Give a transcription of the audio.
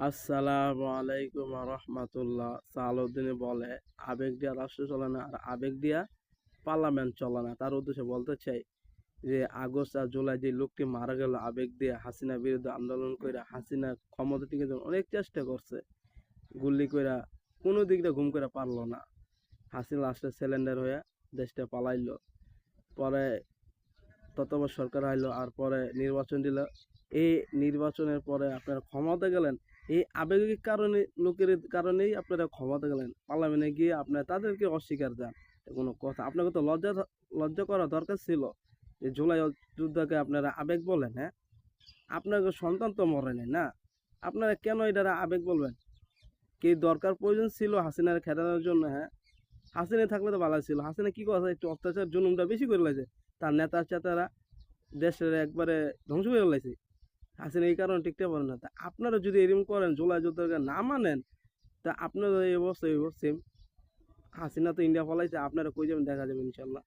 আসসালামু আলাইকুম রহমতুল্লাহ। সালাউদ্দিন বলে, আবেগ দিয়া রাষ্ট্র চলে না, আর আবেগ দিয়া পার্লামেন্ট চলে না। তার উদ্দেশ্যে বলতে চাই যে আগস্ট আর জুলাই যে লোকটি মারা গেল আবেগ দিয়ে, হাসিনা বিরুদ্ধে আন্দোলন করে হাসিনা ক্ষমতা থেকে অনেক চেষ্টা করছে, গুল্লি কইরা কোনো দিক দিয়ে ঘুম করে পারলো না। হাসিনা লাস্টে সিলিন্ডার হয়ে দেশটা পালাইলো। পরে তত্ত্বাবধায়ক সরকার আইলো, আর পরে নির্বাচন দিল। এই নির্বাচনের পরে আপনারা ক্ষমতা গেলেন, এই আবেগিক কারণে, লোকের কারণেই আপনারা ক্ষমতা গেলেন। পার্লামেন্টে গিয়ে আপনারা তাদেরকে অস্বীকার দেন। কোনো কথা আপনাকে তো লজ্জা করা দরকার ছিল। যে জুলাই যুদ্ধকে আপনারা আবেগ বলেন, হ্যাঁ? আপনাকে সন্তান তো মরেনি না, আপনারা কেন এটা আবেগ বলবেন? কি দরকার প্রয়োজন ছিল হাসিনার খেদানোর জন্য? হ্যাঁ, হাসিনা থাকলে তো ভালো ছিল। হাসিনা কি কথা, একটু অত্যাচার জুলুমটা বেশি করে লাগছে। তার নেতা চেতারা দেশের একবারে ধ্বংস করে ফেলাইছে। হাসিনা এই কারণে টিকতে পারে না। তা আপনারা যদি এরকম করেন, জুলাই যুদ্ধকে না মানেন, তা আপনারা এই অবস্থা সেম। হাসিনা তো ইন্ডিয়া ফলাইছে, আপনারা কই যাবেন? দেখা যাবে ইনশাল্লাহ।